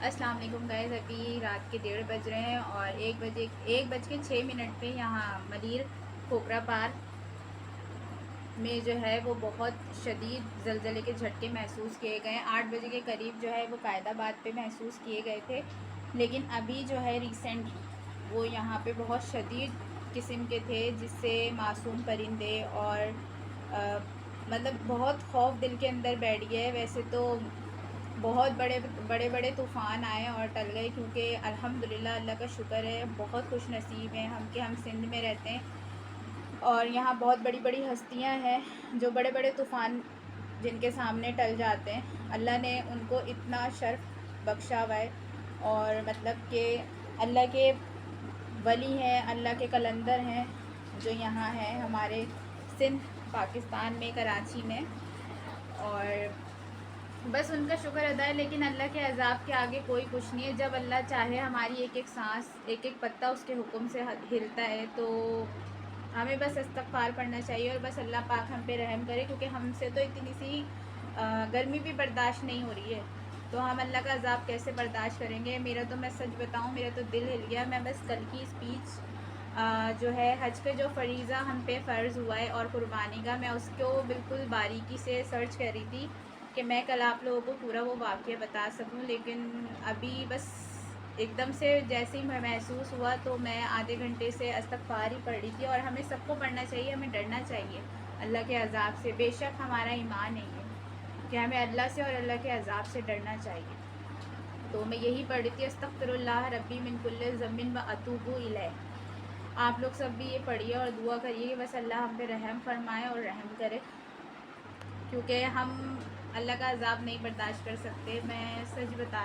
السلام علیکم گائز، ابھی رات کے 1:30 بج رہے ہیں اور 1:06 پہ یہاں ملیر کھوکھرا پارک میں جو ہے وہ بہت شدید زلزلے کے جھٹکے محسوس کیے گئے ہیں۔ 8 بجے کے قریب جو ہے وہ قائد آباد پہ محسوس کیے گئے تھے، لیکن ابھی جو ہے ریسنٹلی وہ یہاں پہ بہت شدید قسم کے تھے، جس سے معصوم پرندے اور مطلب بہت خوف دل کے اندر بیٹھ گیا ہے۔ ویسے تو بہت بڑے بڑے طوفان آئے اور ٹل گئے، کیونکہ الحمدللہ اللہ کا شکر ہے، بہت خوش نصیب ہیں ہم کہ ہم سندھ میں رہتے ہیں اور یہاں بہت بڑی بڑی ہستیاں ہیں جو بڑے بڑے طوفان جن کے سامنے ٹل جاتے ہیں۔ اللہ نے ان کو اتنا شرف بخشا ہوا ہے، اور مطلب کہ اللہ کے ولی ہیں، اللہ کے قلندر ہیں جو یہاں ہیں ہمارے سندھ پاکستان میں، کراچی میں، اور بس ان کا شکر ادا ہے۔ لیکن اللہ کے عذاب کے آگے کوئی کچھ نہیں ہے۔ جب اللہ چاہے ہماری ایک ایک سانس، ایک ایک پتا اس کے حکم سے ہلتا ہے، تو ہمیں بس استغفار پڑھنا چاہیے اور بس اللہ پاک ہم پہ رحم کرے، کیونکہ ہم سے تو اتنی سی گرمی بھی برداشت نہیں ہو رہی ہے، تو ہم اللہ کا عذاب کیسے برداشت کریں گے۔ میرا تو، میں سچ بتاؤں، میرا تو دل ہل گیا۔ میں بس کل کی اسپیچ جو ہے حج کا جو فریضہ ہم پہ فرض ہوا ہے اور قربانی کا، میں اس کو بالکل باریکی سے سرچ کر رہی تھی کہ میں کل آپ لوگوں کو پورا وہ واقعہ بتا سکوں، لیکن ابھی بس ایک دم سے جیسے ہی محسوس ہوا تو میں آدھے گھنٹے سے استغفار ہی پڑھ رہی تھی۔ اور ہمیں سب کو پڑھنا چاہیے، ہمیں ڈرنا چاہیے اللہ کے عذاب سے۔ بے شک ہمارا ایمان ہے یہ کہ ہمیں اللہ سے اور اللہ کے عذاب سے ڈرنا چاہیے۔ تو میں یہی پڑھ رہی تھی، استغفر اللہ ربی من کل ذنب و اتوب الیہ۔ آپ لوگ سب بھی یہ پڑھیے اور دعا کریے کہ بس اللہ ہم پہ رحم فرمائے اور رحم کرے، کیونکہ ہم اللہ کا عذاب نہیں برداشت کر سکتے۔ میں سچ بتا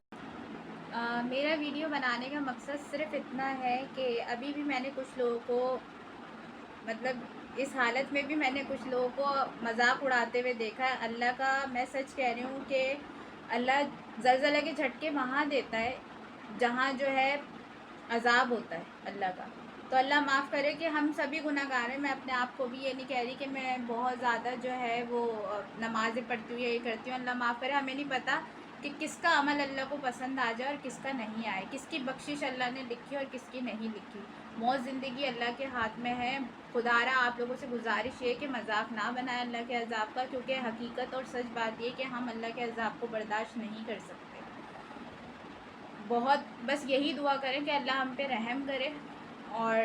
میرا ویڈیو بنانے کا مقصد صرف اتنا ہے کہ ابھی بھی میں نے کچھ لوگوں کو، مطلب اس حالت میں بھی میں نے کچھ لوگوں کو مذاق اڑاتے ہوئے دیکھا ہے۔ اللہ کا میں سچ کہہ رہی ہوں کہ اللہ زلزلہ کے جھٹکے وہاں دیتا ہے جہاں جو ہے عذاب ہوتا ہے اللہ کا۔ تو اللہ معاف کرے کہ ہم سبھی گناہ گار ہیں۔ میں اپنے آپ کو بھی یہ نہیں کہہ رہی کہ میں بہت زیادہ جو ہے وہ نمازیں پڑھتی ہوں یا یہ کرتی ہوں، اللہ معاف کرے۔ ہمیں نہیں پتہ کہ کس کا عمل اللہ کو پسند آ جائے اور کس کا نہیں آئے، کس کی بخشش اللہ نے لکھی اور کس کی نہیں لکھی۔ موت زندگی اللہ کے ہاتھ میں ہے۔ خدا را آپ لوگوں سے گزارش ہے کہ مذاق نہ بنائے اللہ کے عذاب کا، کیونکہ حقیقت اور سچ بات یہ کہ ہم اللہ کے عذاب کو برداشت نہیں کر سکتے۔ بہت بس یہی دعا کریں کہ اللہ ہم پہ رحم کرے، اور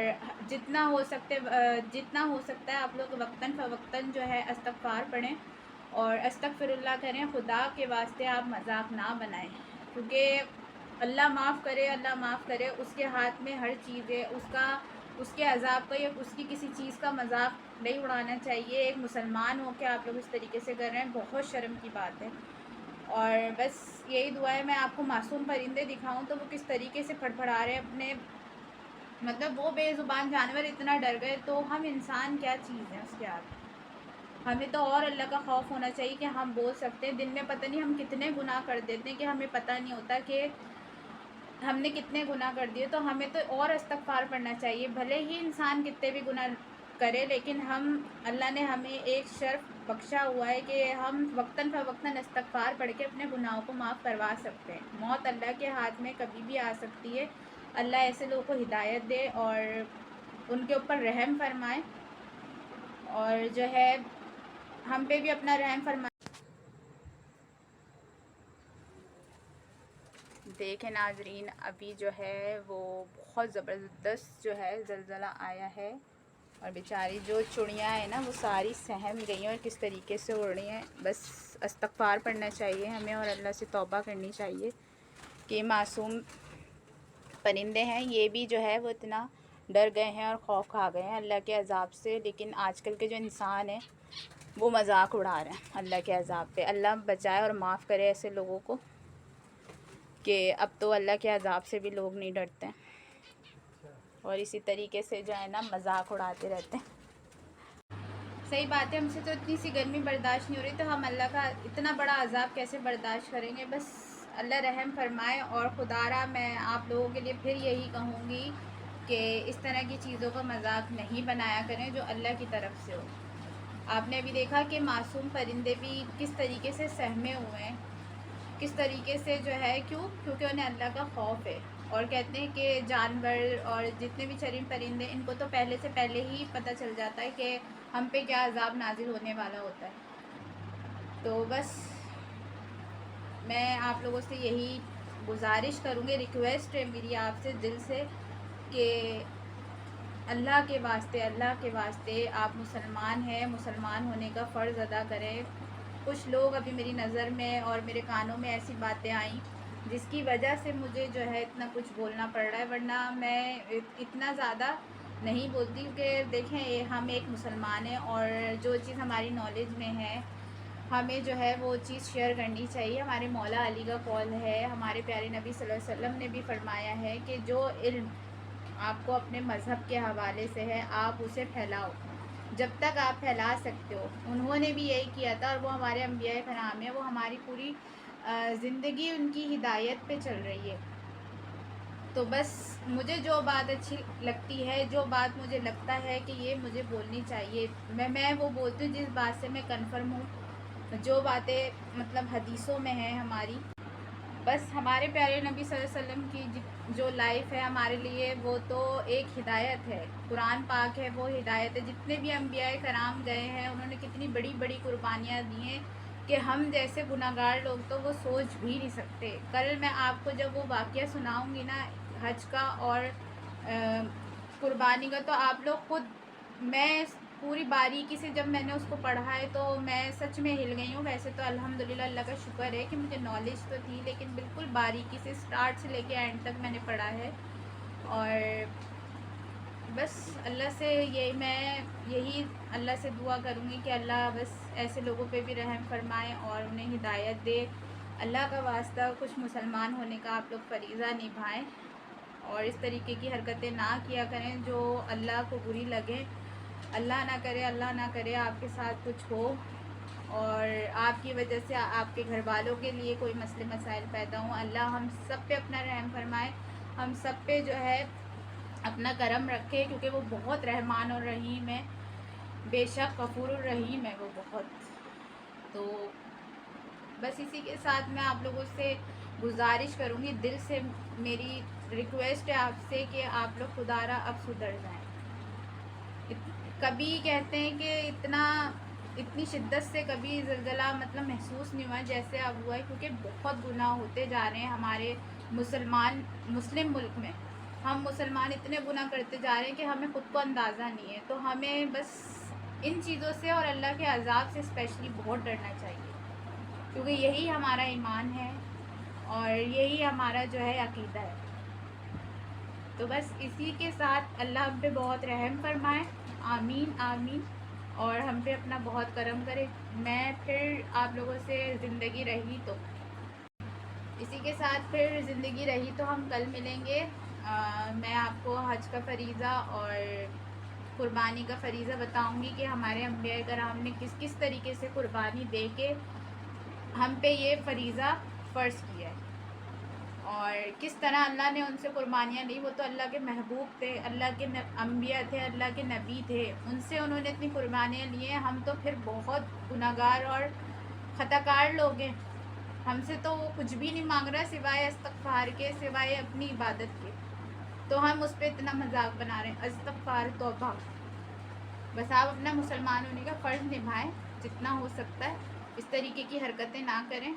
جتنا ہو سکتا ہے آپ لوگ وقتاً فوقتاً جو ہے استغفار پڑھیں اور استغفر اللہ کریں۔ خدا کے واسطے آپ مذاق نہ بنائیں، کیونکہ اللہ معاف کرے، اللہ معاف کرے، اس کے ہاتھ میں ہر چیز ہے۔ اس کے عذاب کا یا اس کی کسی چیز کا مذاق نہیں اڑانا چاہیے۔ ایک مسلمان ہو کے آپ لوگ اس طریقے سے کر رہے ہیں، بہت شرم کی بات ہے۔ اور بس یہی دعا ہے۔ میں آپ کو معصوم پرندے دکھاؤں تو وہ کس طریقے سے پھڑپھڑا رہے ہیں اپنے، مطلب وہ بے زبان جانور اتنا ڈر گئے، تو ہم انسان کیا چیز ہیں اس کے آگے۔ ہمیں تو اور اللہ کا خوف ہونا چاہیے کہ ہم بول سکتے ہیں۔ دن میں پتہ نہیں ہم کتنے گناہ کر دیتے ہیں کہ ہمیں پتہ نہیں ہوتا کہ ہم نے کتنے گناہ کر دیے، تو ہمیں تو اور استغفار پڑھنا چاہیے۔ بھلے ہی انسان کتنے بھی گناہ کرے، لیکن اللہ نے ہمیں ایک شرف بخشا ہوا ہے کہ ہم وقتاً فوقتاً استغفار پڑھ کے اپنے گناہوں کو معاف کروا سکتے ہیں۔ موت اللہ کے ہاتھ میں کبھی بھی آ سکتی ہے۔ اللہ ایسے لوگوں کو ہدایت دے اور ان کے اوپر رحم فرمائے، اور جو ہے ہم پہ بھی اپنا رحم فرمائے۔ دیکھیں ناظرین، ابھی جو ہے وہ بہت زبردست جو ہے زلزلہ آیا ہے، اور بیچاری جو چڑیاں ہیں نا وہ ساری سہم گئی ہیں اور کس طریقے سے اڑ رہی ہیں۔ بس استغفار پڑھنا چاہیے ہمیں اور اللہ سے توبہ کرنی چاہیے کہ معصوم پرندے ہیں، یہ بھی جو ہے وہ اتنا ڈر گئے ہیں اور خوف کھا گئے ہیں اللہ کے عذاب سے۔ لیکن آج کل کے جو انسان ہیں وہ مذاق اڑا رہے ہیں اللہ کے عذاب پہ۔ اللہ بچائے اور معاف کرے ایسے لوگوں کو، کہ اب تو اللہ کے عذاب سے بھی لوگ نہیں ڈرتے ہیں اور اسی طریقے سے جو ہے نا مذاق اڑاتے رہتے ہیں۔ صحیح بات ہے، ہم سے تو اتنی سی گرمی برداشت نہیں ہو رہی، تو ہم اللہ کا اتنا بڑا عذاب کیسے برداشت کریں گے۔ بس اللہ رحم فرمائے، اور خدا را میں آپ لوگوں کے لیے پھر یہی کہوں گی کہ اس طرح کی چیزوں کا مذاق نہیں بنایا کریں جو اللہ کی طرف سے ہو۔ آپ نے ابھی دیکھا کہ معصوم پرندے بھی کس طریقے سے سہمے ہوئے ہیں، کس طریقے سے جو ہے، کیونکہ انہیں اللہ کا خوف ہے، اور کہتے ہیں کہ جانور اور جتنے بھی چرند پرندے ان کو تو پہلے سے پہلے ہی پتہ چل جاتا ہے کہ ہم پہ کیا عذاب نازل ہونے والا ہوتا ہے. تو بس میں آپ لوگوں سے یہی گزارش کروں گی، ریکویسٹ ہے میری آپ سے دل سے، کہ اللہ کے واسطے آپ مسلمان ہیں، مسلمان ہونے کا فرض ادا کریں. کچھ لوگ ابھی میری نظر میں اور میرے کانوں میں ایسی باتیں آئیں جس کی وجہ سے مجھے جو ہے اتنا کچھ بولنا پڑ رہا ہے، ورنہ میں اتنا زیادہ نہیں بولتی. کہ دیکھیں ہم ایک مسلمان ہیں، اور جو چیز ہماری نالج میں ہے ہمیں جو ہے وہ چیز شیئر کرنی چاہیے. ہمارے مولا علی کا قول ہے، ہمارے پیارے نبی صلی اللہ علیہ وسلم نے بھی فرمایا ہے کہ جو علم آپ کو اپنے مذہب کے حوالے سے ہے آپ اسے پھیلاؤ جب تک آپ پھیلا سکتے ہو. انہوں نے بھی یہی کیا تھا، اور وہ ہمارے انبیاء کرام ہیں، وہ ہماری پوری زندگی ان کی ہدایت پہ چل رہی ہے. تو بس مجھے جو بات اچھی لگتی ہے، جو بات مجھے لگتا ہے کہ یہ مجھے بولنی چاہیے، میں وہ بولتی ہوں جس بات سے میں کنفرم ہوں. جو باتیں مطلب حدیثوں میں ہیں ہماری، بس ہمارے پیارے نبی صلی اللہ علیہ وسلم کی جو لائف ہے ہمارے لیے وہ تو ایک ہدایت ہے. قرآن پاک ہے وہ ہدایت ہے. جتنے بھی انبیاء کرام گئے ہیں انہوں نے کتنی بڑی بڑی قربانیاں دی ہیں کہ ہم جیسے گناہ گار لوگ تو وہ سوچ بھی نہیں سکتے. کل میں آپ کو جب وہ واقعہ سناؤں گی نا حج کا اور قربانی کا، تو آپ لوگ خود، میں پوری باریکی سے جب میں نے اس کو پڑھا ہے تو میں سچ میں ہل گئی ہوں. ویسے تو الحمدللہ اللہ کا شکر ہے کہ مجھے نالج تو تھی، لیکن بالکل باریکی سے اسٹارٹ سے لے کے اینڈ تک میں نے پڑھا ہے. اور بس اللہ سے یہی اللہ سے دعا کروں گی کہ اللہ بس ایسے لوگوں پہ بھی رحم فرمائے اور انہیں ہدایت دے. اللہ کا واسطہ کچھ مسلمان ہونے کا آپ لوگ فریضہ نبھائیں، اور اس طریقے کی حرکتیں نہ کیا کریں جو اللہ کو بری لگیں. اللہ نہ کرے آپ کے ساتھ کچھ ہو اور آپ کی وجہ سے آپ کے گھر والوں کے لیے کوئی مسئلے مسائل پیدا ہوں. اللہ ہم سب پہ اپنا رحم فرمائے، ہم سب پہ جو ہے اپنا کرم رکھے، کیونکہ وہ بہت رحمان اور رحیم ہے. بے شک غفور الرحیم ہے وہ بہت. تو بس اسی کے ساتھ میں آپ لوگوں سے گزارش کروں گی، دل سے میری ریکویسٹ ہے آپ سے کہ آپ لوگ خدا را اب سدھر جائیں. کبھی کہتے ہیں کہ اتنی شدت سے کبھی زلزلہ مطلب محسوس نہیں ہوا جیسے اب ہوا ہے، کیونکہ بہت گناہ ہوتے جا رہے ہیں ہمارے مسلم ملک میں. ہم مسلمان اتنے گناہ کرتے جا رہے ہیں کہ ہمیں خود کو اندازہ نہیں ہے. تو ہمیں بس ان چیزوں سے اور اللہ کے عذاب سے اسپیشلی بہت ڈرنا چاہیے، کیونکہ یہی ہمارا ایمان ہے اور یہی ہمارا جو ہے عقیدہ ہے. تو بس اسی کے ساتھ اللہ ہم پہ بہت رحم فرمائے، آمین آمین، اور ہم پہ اپنا بہت کرم کرے. میں پھر آپ لوگوں سے زندگی رہی تو اسی کے ساتھ پھر زندگی رہی تو ہم کل ملیں گے. میں آپ کو حج کا فریضہ اور قربانی کا فریضہ بتاؤں گی کہ ہمارے انبیاء کرام نے کس کس طریقے سے قربانی دے کے ہم پہ یہ فریضہ فرض کیا ہے، اور کس طرح اللہ نے ان سے قربانیاں لی. وہ تو اللہ کے محبوب تھے، اللہ کے انبیاء تھے، اللہ کے نبی تھے، ان سے انہوں نے اتنی قربانیاں لی ہیں. ہم تو پھر بہت گناہ گار اور خطا کار لوگ ہیں. ہم سے تو وہ کچھ بھی نہیں مانگ رہا سوائے استغفار کے، سوائے اپنی عبادت کے. تو ہم اس پہ اتنا مذاق بنا رہے ہیں. استغفار، توبہ. بس آپ اپنا مسلمان ہونے کا فرض نبھائیں جتنا ہو سکتا ہے، اس طریقے کی حرکتیں نہ کریں.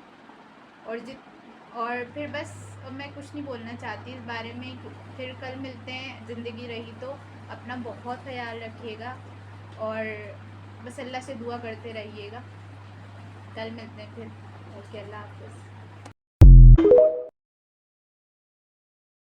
اور پھر بس میں کچھ نہیں بولنا چاہتی اس بارے میں. پھر کل ملتے ہیں، زندگی رہی تو. اپنا بہت خیال رکھیے گا اور بس اللہ سے دعا کرتے رہیے گا. کل ملتے ہیں پھر. اوکے، اللہ حافظ.